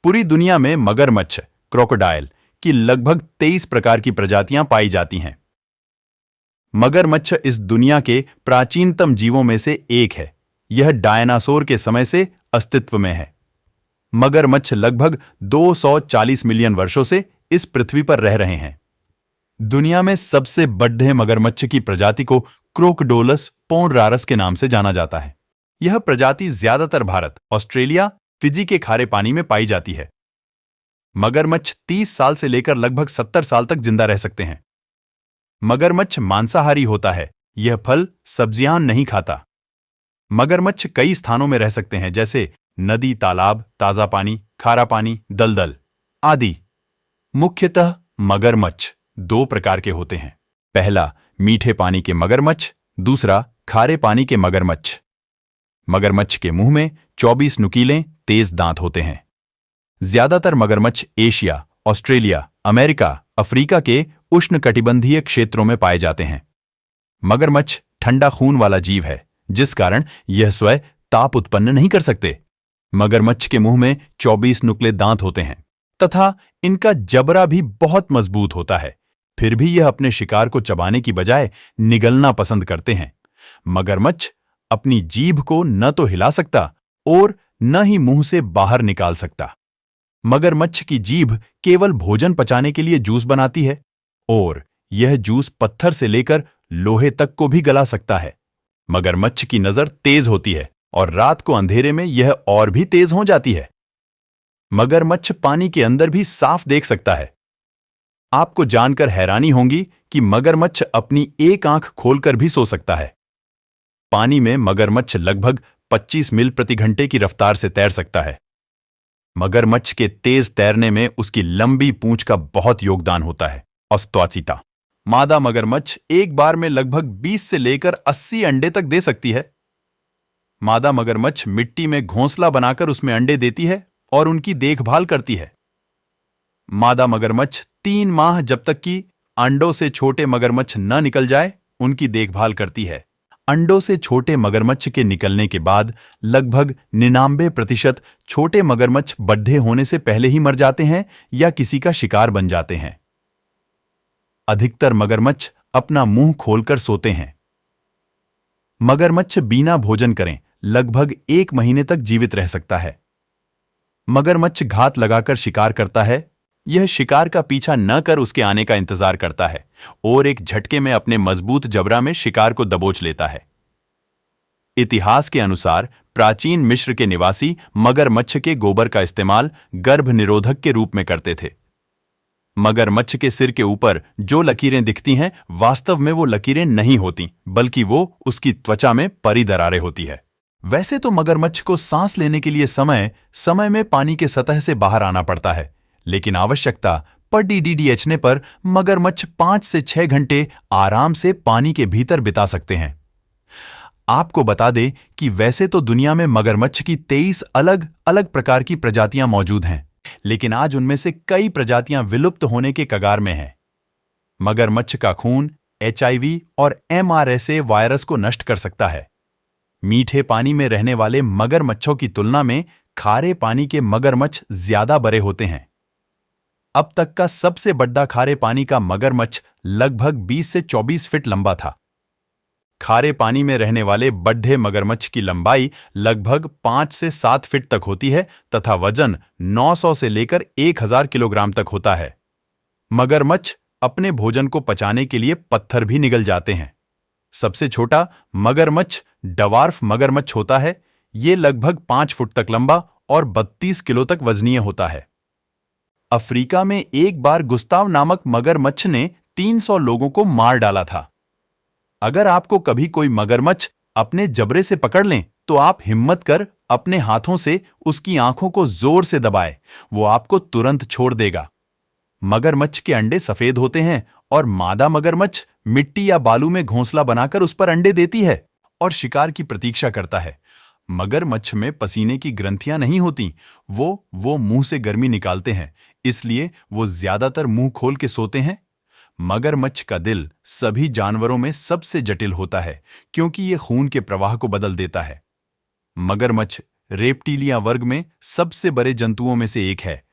पूरी दुनिया में मगरमच्छ क्रोकोडाइल की लगभग 23 प्रकार की प्रजातियां पाई जाती हैं। मगरमच्छ इस दुनिया के प्राचीनतम जीवों में से एक है। यह डायनासोर के समय से अस्तित्व में है। मगरमच्छ लगभग 240 मिलियन वर्षों से इस पृथ्वी पर रह रहे हैं। दुनिया में सबसे बड़े मगरमच्छ की प्रजाति को क्रोकोडोलस पोनरारस के नाम से जाना जाता है। यह प्रजाति ज्यादातर भारत, ऑस्ट्रेलिया, फिजी के खारे पानी में पाई जाती है। मगरमच्छ 30 साल से लेकर लगभग 70 साल तक जिंदा रह सकते हैं। मगरमच्छ मांसाहारी होता है। यह फल, सब्जियां नहीं खाता। मगरमच्छ कई स्थानों में रह सकते हैं, जैसे नदी, तालाब, ताजा पानी, खारा पानी, दलदल आदि। मुख्यतः मगरमच्छ 2 प्रकार के होते हैं। पहला मीठे पानी के मगरमच्छ, दूसरा खारे पानी के मगरमच्छ। मगरमच्छ के मुंह में 24 नुकीले तेज दांत होते हैं। ज्यादातर मगरमच्छ एशिया, ऑस्ट्रेलिया, अमेरिका, अफ्रीका के उष्णकटिबंधीय क्षेत्रों में पाए जाते हैं। मगरमच्छ ठंडा खून वाला जीव है, जिस कारण यह स्वयं ताप उत्पन्न नहीं कर सकते। मगरमच्छ के मुंह में 24 नुकीले दांत होते हैं तथा इनका जबड़ा भी बहुत मजबूत होता है। फिर भी यह अपने शिकार को चबाने की बजाय निगलना पसंद करते हैं। मगरमच्छ अपनी जीभ को न तो हिला सकता और न ही मुंह से बाहर निकाल सकता। मगरमच्छ की जीभ केवल भोजन पचाने के लिए जूस बनाती है और यह जूस पत्थर से लेकर लोहे तक को भी गला सकता है। मगरमच्छ की नजर तेज होती है और रात को अंधेरे में यह और भी तेज हो जाती है। मगरमच्छ पानी के अंदर भी साफ देख सकता है। आपको जानकर हैरानी होगी कि मगरमच्छ अपनी एक आंख खोलकर भी सो सकता है। पानी में मगरमच्छ लगभग 25 मील प्रति घंटे की रफ्तार से तैर सकता है। मगरमच्छ के तेज तैरने में उसकी लंबी पूंछ का बहुत योगदान होता है। अस्त्वाचिता मादा मगरमच्छ एक बार में लगभग 20 से लेकर 80 अंडे तक दे सकती है। मादा मगरमच्छ मिट्टी में घोंसला बनाकर उसमें अंडे देती है और उनकी देखभाल करती है। मादा मगरमच्छ 3 माह जब तक कि अंडों से छोटे मगरमच्छ न निकल जाए, उनकी देखभाल करती है। अंडों से छोटे मगरमच्छ के निकलने के बाद लगभग 99% छोटे मगरमच्छ बड्ढे होने से पहले ही मर जाते हैं या किसी का शिकार बन जाते हैं। अधिकतर मगरमच्छ अपना मुंह खोलकर सोते हैं। मगरमच्छ बिना भोजन करें लगभग 1 महीने तक जीवित रह सकता है। मगरमच्छ घात लगाकर शिकार करता है। यह शिकार का पीछा न कर उसके आने का इंतजार करता है और एक झटके में अपने मजबूत जबड़ा में शिकार को दबोच लेता है। इतिहास के अनुसार प्राचीन मिस्र के निवासी मगरमच्छ के गोबर का इस्तेमाल गर्भ निरोधक के रूप में करते थे। मगरमच्छ के सिर के ऊपर जो लकीरें दिखती हैं, वास्तव में वो लकीरें नहीं होती, बल्कि वो उसकी त्वचा में परी दरारें होती है। वैसे तो मगरमच्छ को सांस लेने के लिए समय समय में पानी के सतह से बाहर आना पड़ता है, लेकिन आवश्यकता पर DDDHने पर मगरमच्छ 5 से 6 घंटे आराम से पानी के भीतर बिता सकते हैं। आपको बता दें कि वैसे तो दुनिया में मगरमच्छ की 23 अलग अलग प्रकार की प्रजातियां मौजूद हैं, लेकिन आज उनमें से कई प्रजातियां विलुप्त होने के कगार में हैं। मगरमच्छ का खून HIV और MRSA वायरस को नष्ट कर सकता है। मीठे पानी में रहने वाले मगरमच्छों की तुलना में खारे पानी के मगरमच्छ ज्यादा बड़े होते हैं। अब तक का सबसे बड़ा खारे पानी का मगरमच्छ लगभग 20 से 24 फीट लंबा था। खारे पानी में रहने वाले बड़े मगरमच्छ की लंबाई लगभग 5 से 7 फीट तक होती है तथा वजन 900 से लेकर 1000 किलोग्राम तक होता है। मगरमच्छ अपने भोजन को पचाने के लिए पत्थर भी निगल जाते हैं। सबसे छोटा मगरमच्छ डवार्फ मगरमच्छ होता है। ये लगभग 5 फुट तक लंबा और 32 किलो तक वजनीय होता है। अफ्रीका में एक बार गुस्ताव नामक मगरमच्छ ने 300 लोगों को मार डाला था। अगर आपको कभी कोई मगरमच्छ अपने जबड़े से पकड़ लें, तो आप हिम्मत कर अपने हाथों से उसकी आंखों को जोर से दबाएं, वो आपको तुरंत छोड़ देगा। मगरमच्छ के अंडे सफेद होते हैं और मादा मगरमच्छ मिट्टी या बालू में घोंसला बनाकर उस पर अंडे देती है और शिकार की प्रतीक्षा करता है। मगरमच्छ में पसीने की ग्रंथियां नहीं होती, वो मुंह से गर्मी निकालते हैं, इसलिए वो ज्यादातर मुंह खोल के सोते हैं। मगरमच्छ का दिल सभी जानवरों में सबसे जटिल होता है, क्योंकि ये खून के प्रवाह को बदल देता है। मगरमच्छ रेप्टिलिया वर्ग में सबसे बड़े जंतुओं में से एक है।